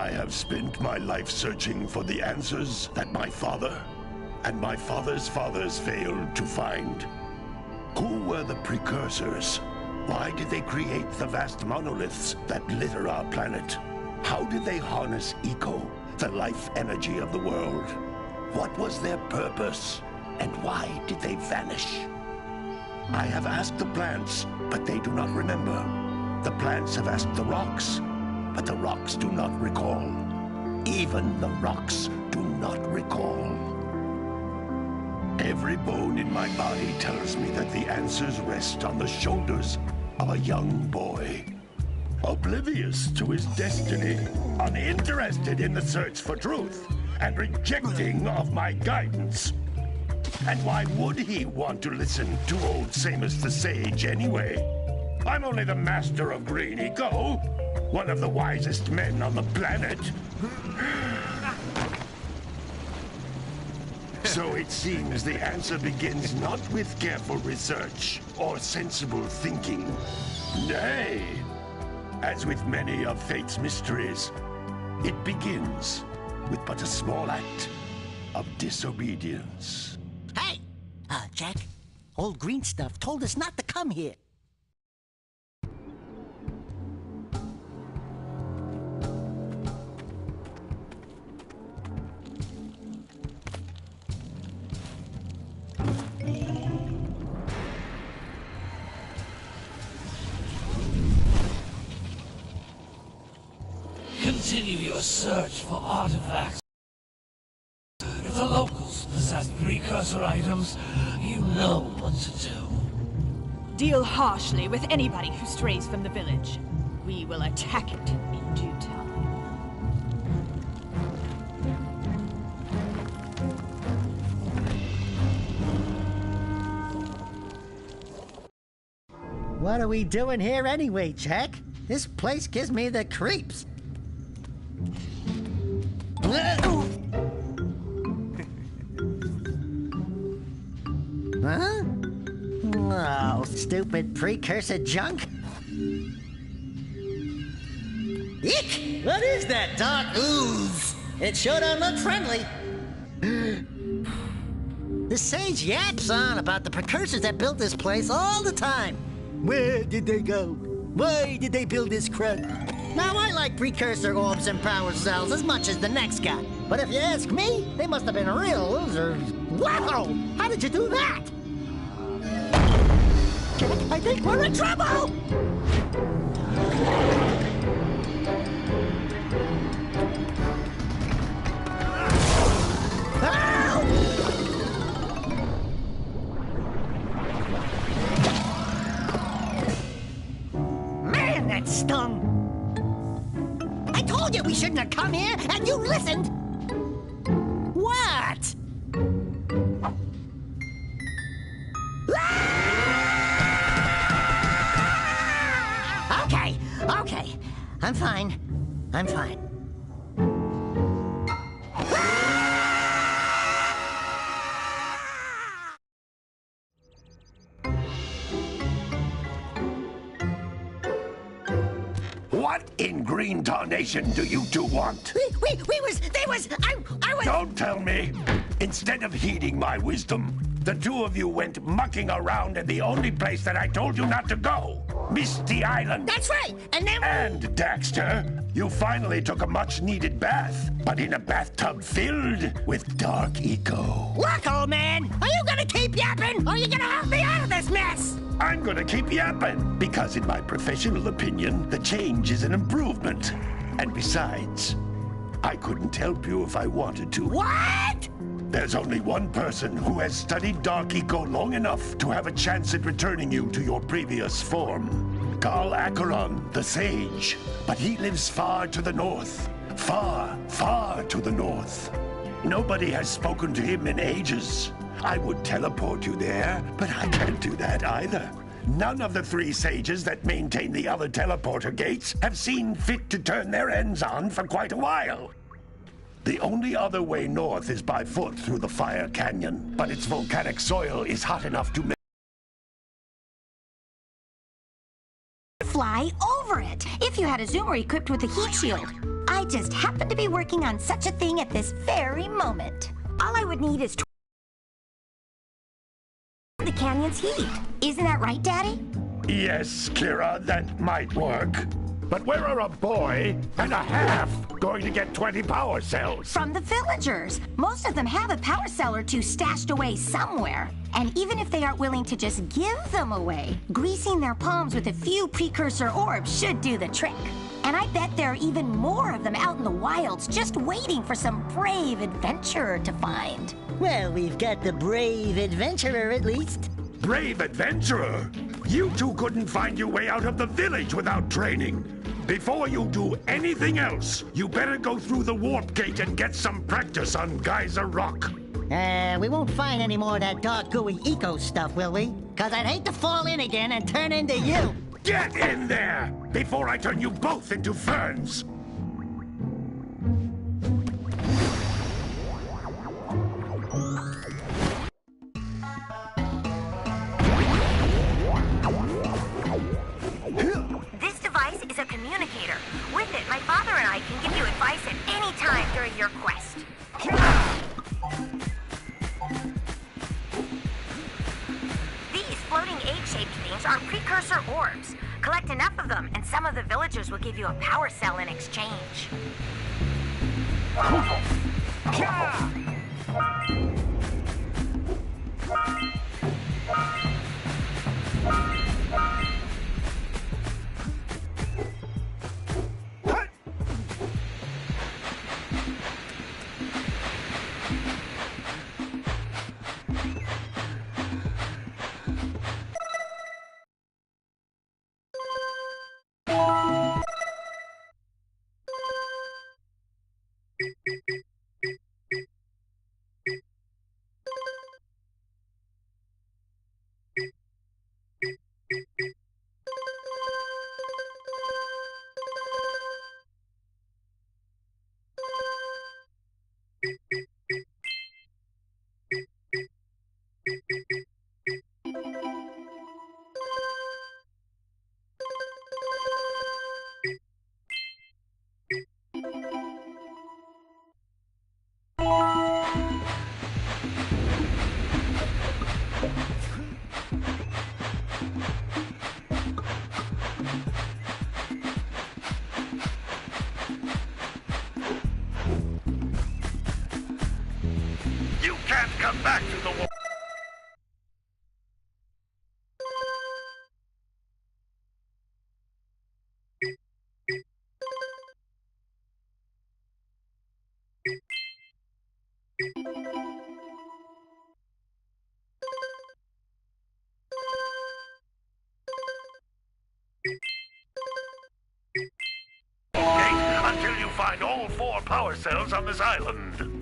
I have spent my life searching for the answers that my father and my father's fathers failed to find. Who were the precursors? Why did they create the vast monoliths that litter our planet? How did they harness eco, the life energy of the world? What was their purpose? And why did they vanish? I have asked the plants, but they do not remember. The plants have asked the rocks, but the rocks do not recall. Even the rocks do not recall. Every bone in my body tells me that the answers rest on the shoulders of a young boy. Oblivious to his destiny, uninterested in the search for truth, and rejecting of my guidance. And why would he want to listen to old Samus the Sage anyway? I'm only the master of green eco, one of the wisest men on the planet. So it seems the answer begins not with careful research or sensible thinking. Nay, as with many of fate's mysteries, it begins with but a small act of disobedience. Hey! Jack, old green stuff told us not to come here. Continue your search for artifacts. If the locals possess precursor items, you know what to do. Deal harshly with anybody who strays from the village. We will attack it in due time. What are we doing here anyway, Jack? This place gives me the creeps. Huh? Oh, stupid precursor junk. Eek! What is that dark ooze? It sure don't look friendly. The sage yaps on about the precursors that built this place all the time. Where did they go? Why did they build this crud? Now, I like precursor orbs and power cells as much as the next guy. But if you ask me, they must have been real losers. Wow! How did you do that? Jack, I think we're in trouble! Man, that stung! I told you we shouldn't have come here, and you listened! What? Okay. I'm fine. What in green tarnation do you two want? I was... Don't tell me! Instead of heeding my wisdom, the two of you went mucking around in the only place that I told you not to go. Misty Island. That's right, and then... And, Dexter, you finally took a much-needed bath, but in a bathtub filled with dark eco. Look, old man, are you gonna keep yapping, or are you gonna help me out of this mess? I'm gonna keep yapping, because in my professional opinion, the change is an improvement. And besides, I couldn't help you if I wanted to. What? There's only one person who has studied Dark Eco long enough to have a chance at returning you to your previous form. Carl Acheron, the Sage. But he lives far to the north. Far, far to the north. Nobody has spoken to him in ages. I would teleport you there, but I can't do that either. None of the three sages that maintain the other teleporter gates have seen fit to turn their ends on for quite a while. The only other way north is by foot through the Fire Canyon, but its volcanic soil is hot enough to fly over it if you had a zoomer equipped with a heat shield. I just happen to be working on such a thing at this very moment. All I would need is the canyon's heat. Isn't that right, Daddy? Yes, Kira, that might work. But where are a boy and a half going to get 20 power cells? From the villagers. Most of them have a power cell or two stashed away somewhere. And even if they aren't willing to just give them away, greasing their palms with a few precursor orbs should do the trick. And I bet there are even more of them out in the wilds just waiting for some brave adventurer to find. Well, we've got the brave adventurer at least. Brave adventurer? You two couldn't find your way out of the village without training. Before you do anything else, you better go through the warp gate and get some practice on Geyser Rock. We won't find any more of that dark gooey eco stuff, will we? 'Cause I'd hate to fall in again and turn into you. Get in there before I turn you both into ferns. This device is a communicator. With it, my father and I can give you advice at any time during your quest. These floating egg-shaped things are precursor orbs. Collect enough of them, and some of the villagers will give you a power cell in exchange. You can't come back to the war. Until you find all 4 power cells on this island.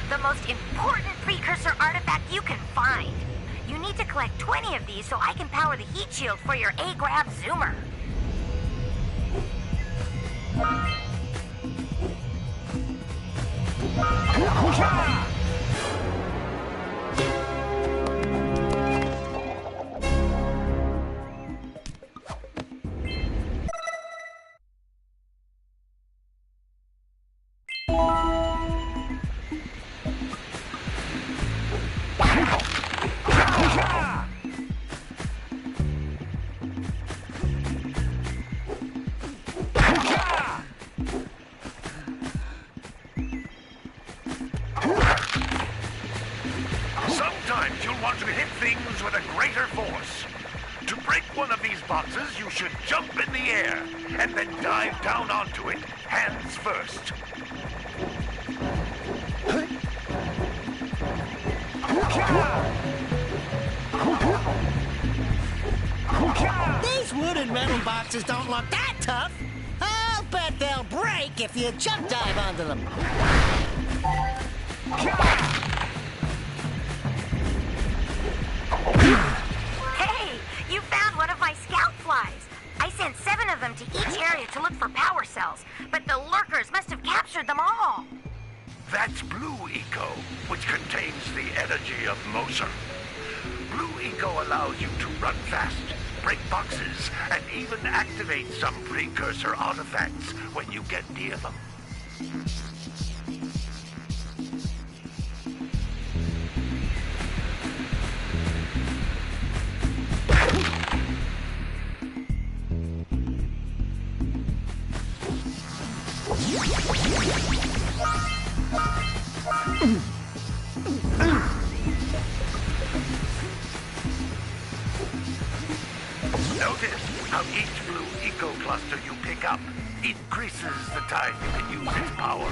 The most important precursor artifact you can find. You need to collect 20 of these so I can power the heat shield for your A-Grab Zoomer. Sometimes you'll want to hit things with a greater force. To break one of these boxes, you should jump in the air and then dive down onto it, hands first. These wooden metal boxes don't look that tough. I'll bet think they'll break if you jump dive onto them. Hey, you found one of my scout flies. I sent 7 of them to each area to look for power cells, but the lurkers must have captured them all. That's Blue Eco, which contains the energy of motion. Blue Eco allows you to run fast, break boxes, and even activate some precursor artifacts when you get near them. Notice how each Blue Eco cluster you pick up increases the time you can use its power.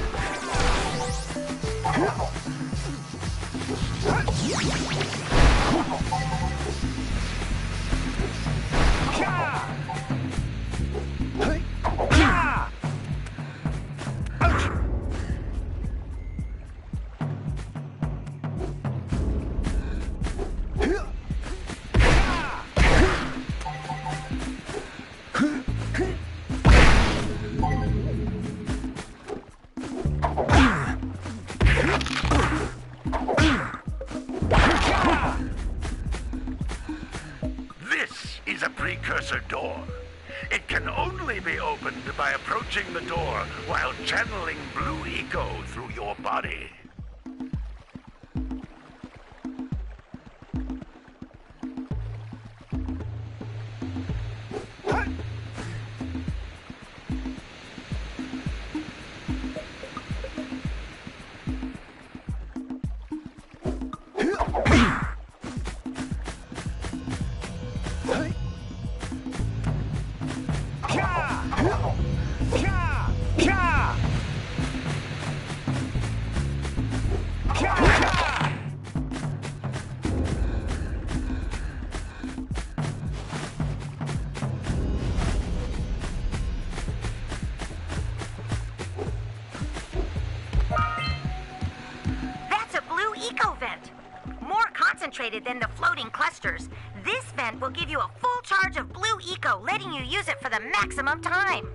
This is a precursor door. It can only be opened by approaching the door while channeling Blue Eco through your body. Than the floating clusters. This vent will give you a full charge of Blue Eco, letting you use it for the maximum time.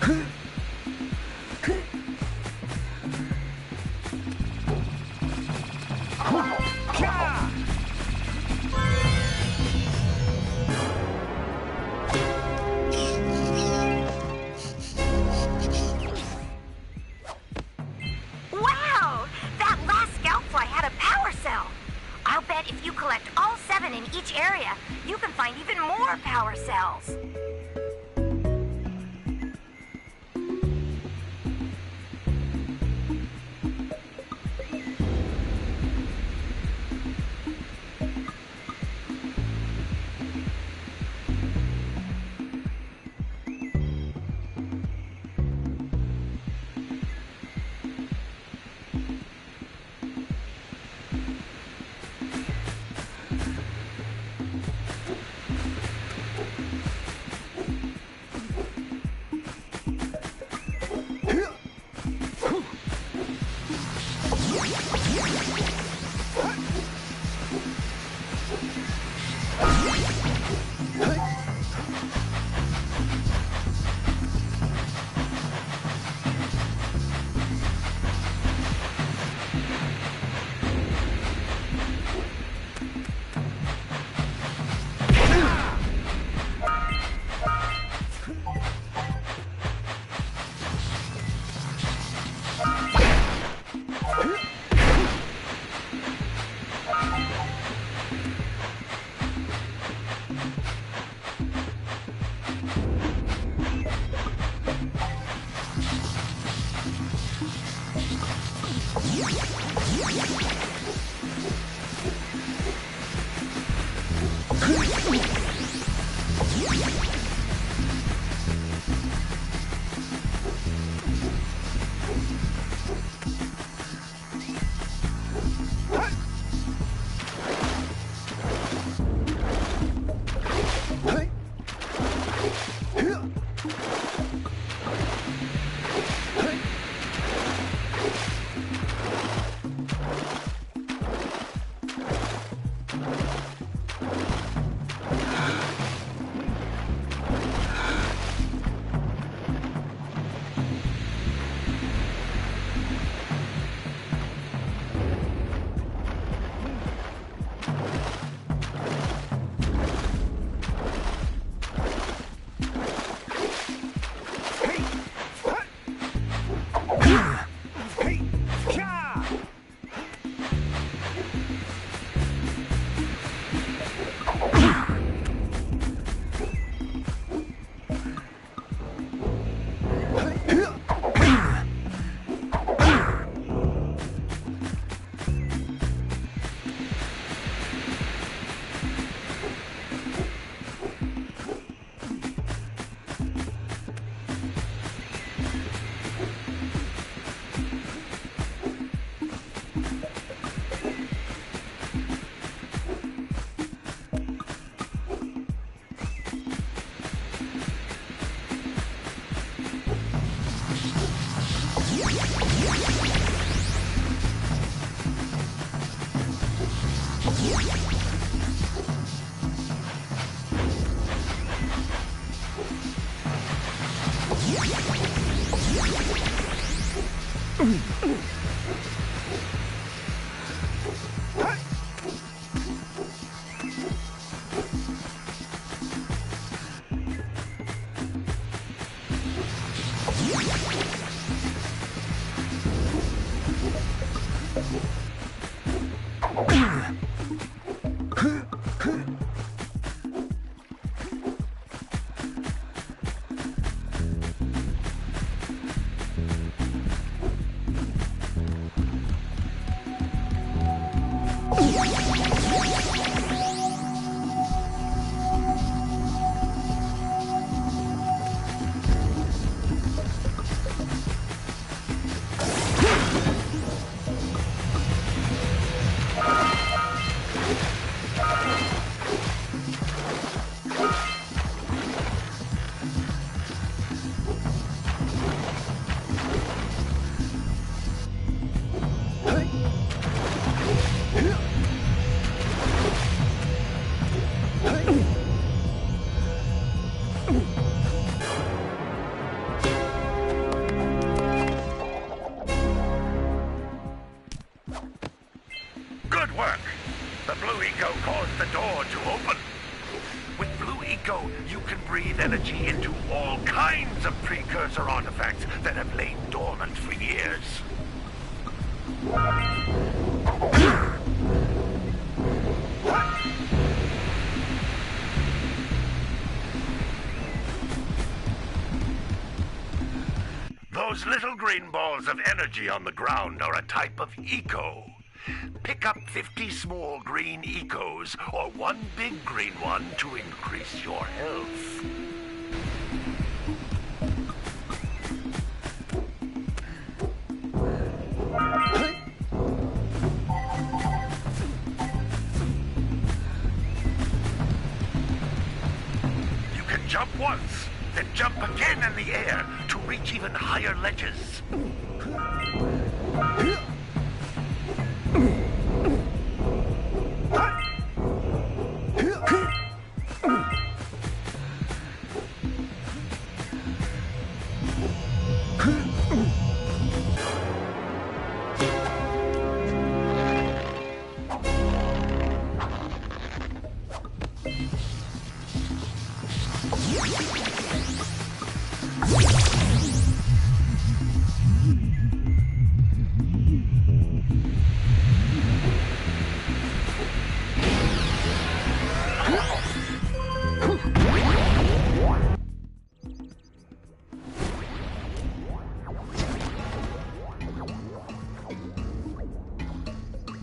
Wow! That last scoutfly had a power cell. I'll bet if you collect all 7 in each area, you can find even more power cells. the door to open. With Blue Eco, you can breathe energy into all kinds of precursor artifacts that have lain dormant for years. Those little green balls of energy on the ground are a type of eco. Pick up 50 small green ecos or one big green one to increase your health. You can jump once, then jump again in the air to reach even higher ledges.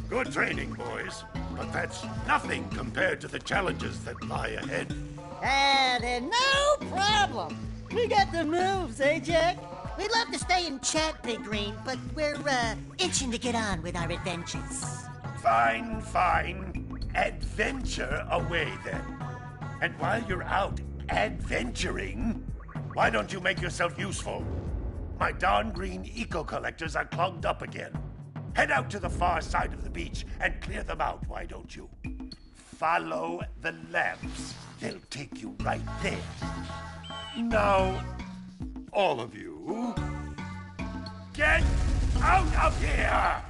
Good training, boys. But that's nothing compared to the challenges that lie ahead. Then no problem. We got the moves, eh, Jack? We'd love to stay and chat, Big Green, but we're, itching to get on with our adventures. Fine, fine. Adventure away, then. And while you're out adventuring, why don't you make yourself useful? My darn green eco-collectors are clogged up again. Head out to the far side of the beach and clear them out, why don't you? Follow the lamps. They'll take you right there. Now, all of you, get out of here!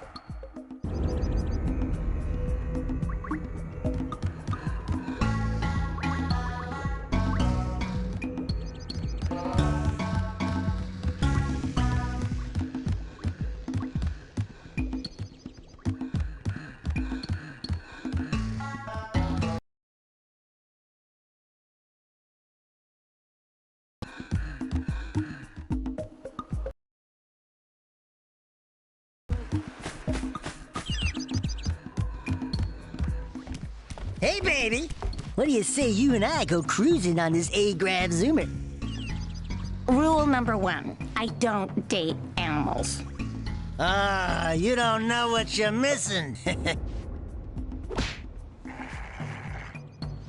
Hey, baby. What do you say you and I go cruising on this A-Grab Zoomer? Rule number 1, I don't date animals. You don't know what you're missing.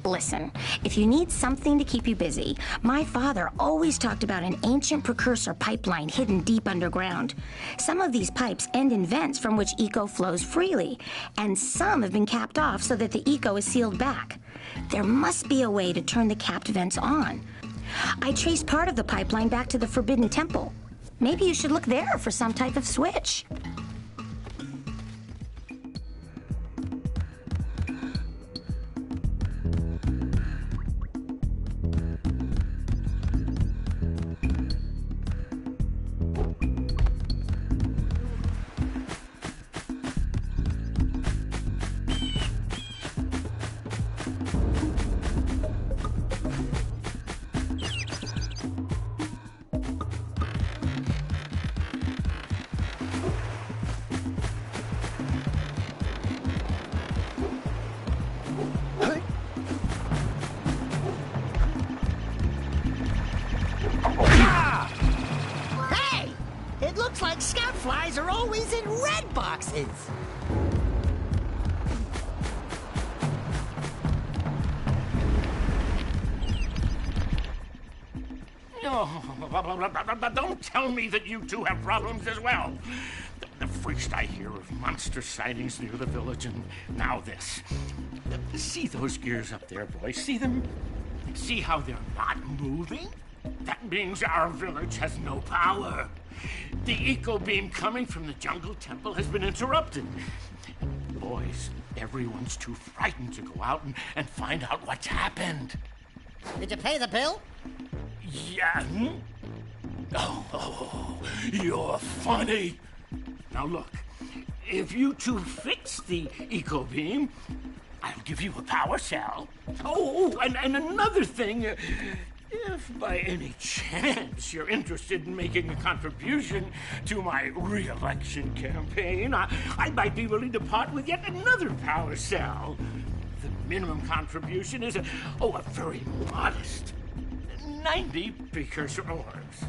Listen, if you need something to keep you busy, my father always talked about an ancient precursor pipeline hidden deep underground. Some of these pipes end in vents from which eco flows freely, and some have been capped off so that the eco is sealed back. There must be a way to turn the capped vents on. I traced part of the pipeline back to the Forbidden Temple. Maybe you should look there for some type of switch. Scout flies are always in red boxes. Don't tell me that you two have problems as well. First I hear of monster sightings near the village, and now this. See those gears up there, boys? See them? See how they're not moving? That means our village has no power. The eco beam coming from the jungle temple has been interrupted. boys. Everyone's too frightened to go out and find out what's happened. Did you pay the bill? Yeah. Oh, you're funny. Now look, if you two fix the eco beam, I'll give you a power cell. Oh, and another thing, if by any chance you're interested in making a contribution to my re-election campaign, I might be willing to part with yet another power cell. The minimum contribution is a very modest 90 precursor orbs.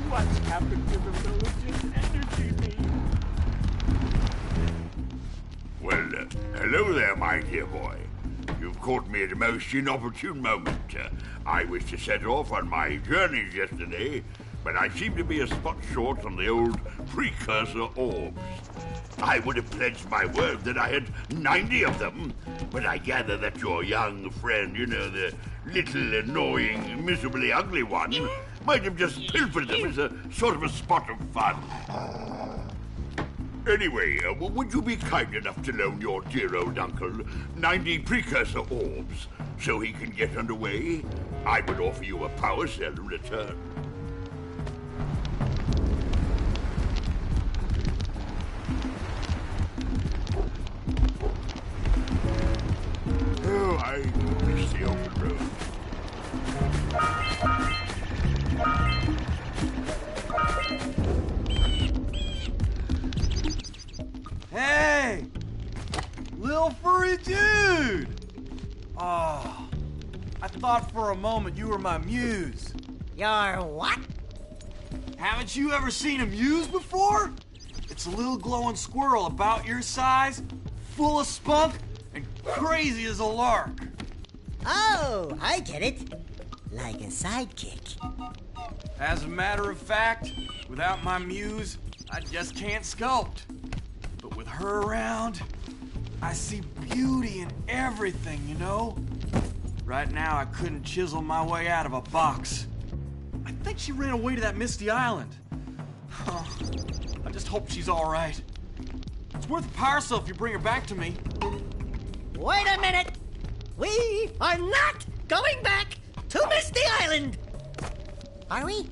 What's happened to the village's energy beam? Well, hello there, my dear boy. You've caught me at a most inopportune moment. I was to set off on my journeys yesterday, but I seem to be a spot short on the old precursor orbs. I would have pledged my word that I had 90 of them, but I gather that your young friend, the little annoying, miserably ugly one, might have just pilfered them as a sort of a spot of fun. Anyway, would you be kind enough to loan your dear old uncle 90 precursor orbs so he can get underway? I would offer you a power cell in return. Oh, I miss the open road. Hey! Lil furry dude! Oh, I thought for a moment you were my muse. Your what? Haven't you ever seen a muse before? It's a little glowing squirrel about your size, full of spunk, and crazy as a lark. Oh, I get it. Like a sidekick. As a matter of fact, without my muse, I just can't sculpt. But with her around, I see beauty in everything, you know? Right now, I couldn't chisel my way out of a box. I think she ran away to that misty island. Huh. I just hope she's all right. It's worth a power cell if you bring her back to me. Wait a minute! We are not going back to Misty Island! Are we?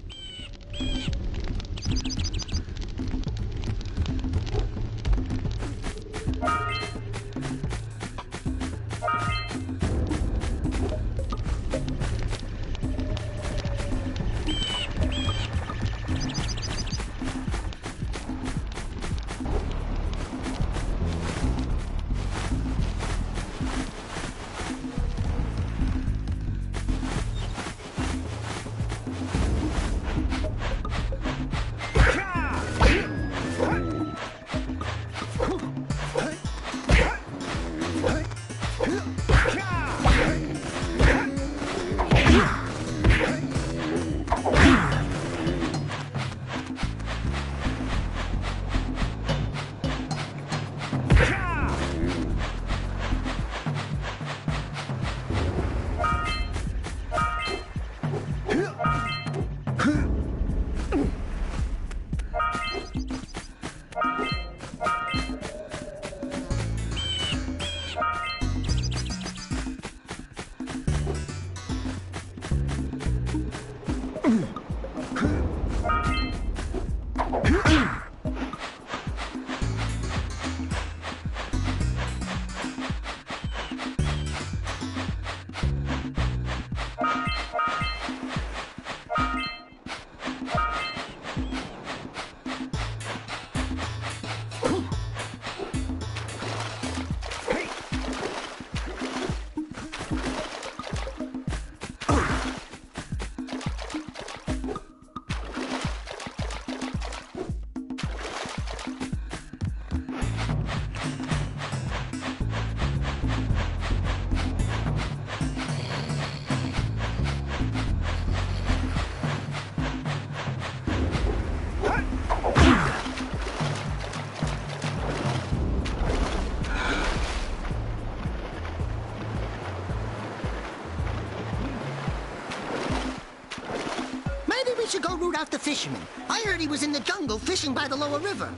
about the fisherman? I heard he was in the jungle fishing by the lower river.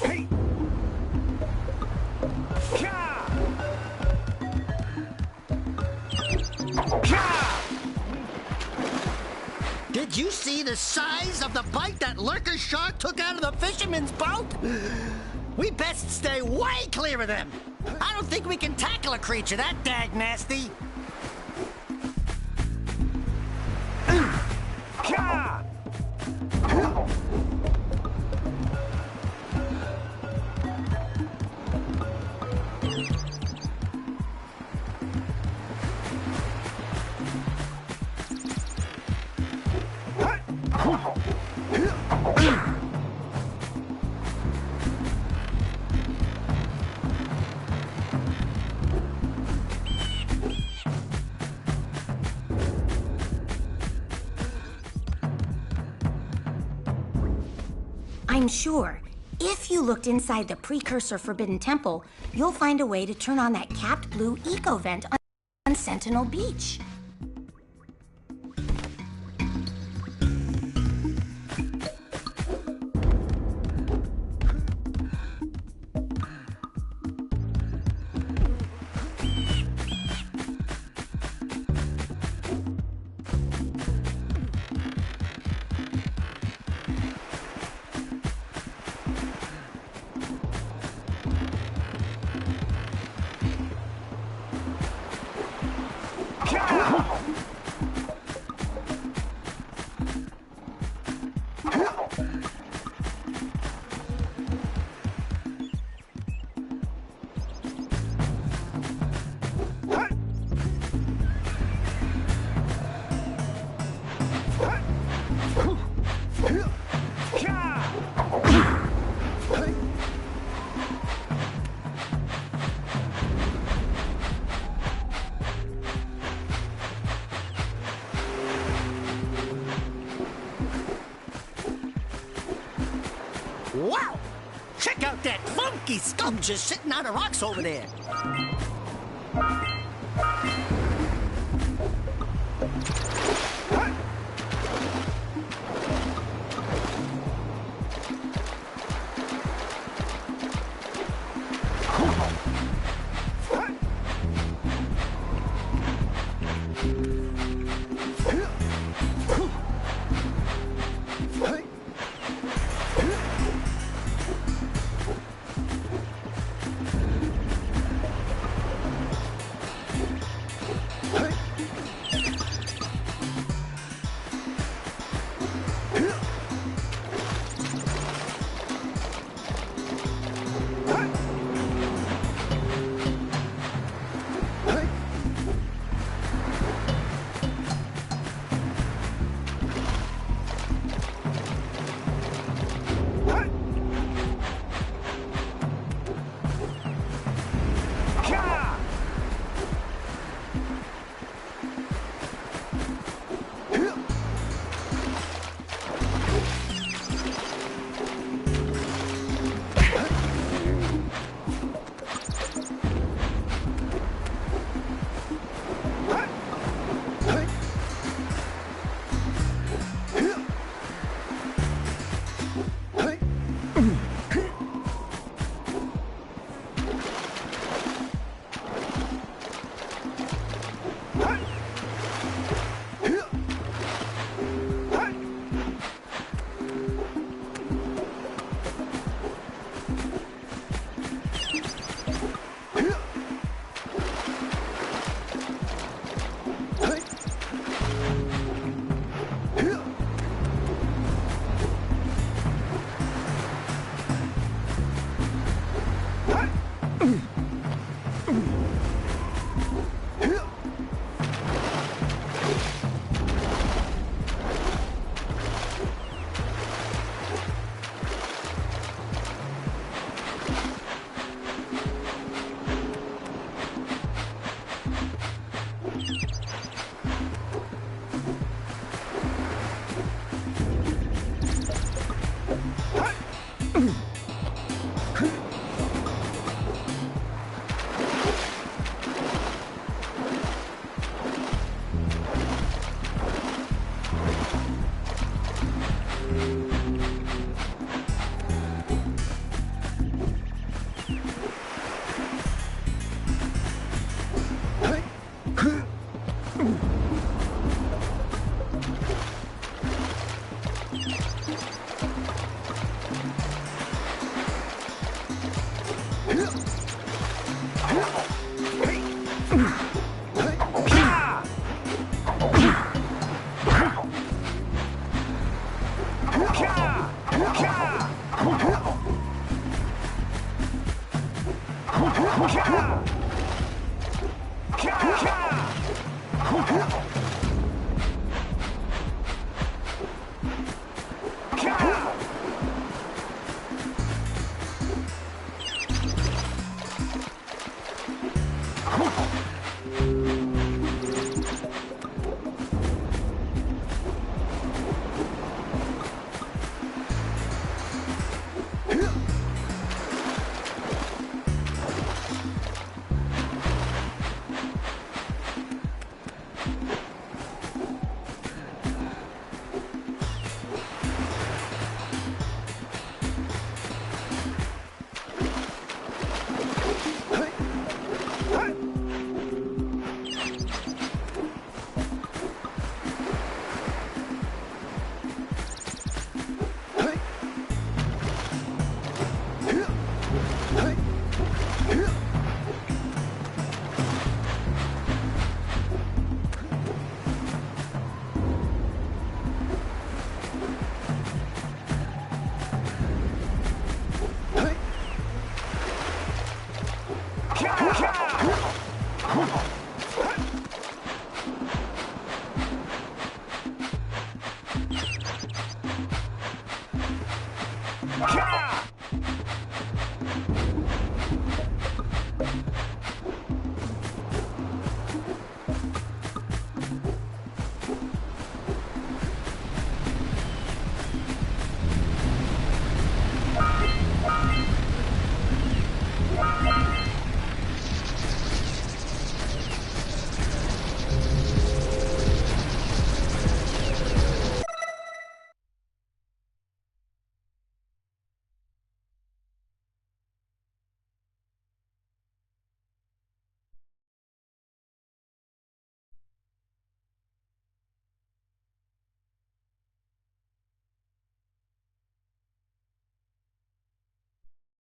Hey! Did you see the size of the bite that lurker shark took out of the fisherman's boat? We best stay way clear of them. I don't think we can tackle a creature that dag nasty. I'm sure if you looked inside the Precursor Forbidden Temple, you'll find a way to turn on that capped blue eco vent on Sentinel Beach. Wow! Check out that funky sculpture sitting on the rocks over there. Ka!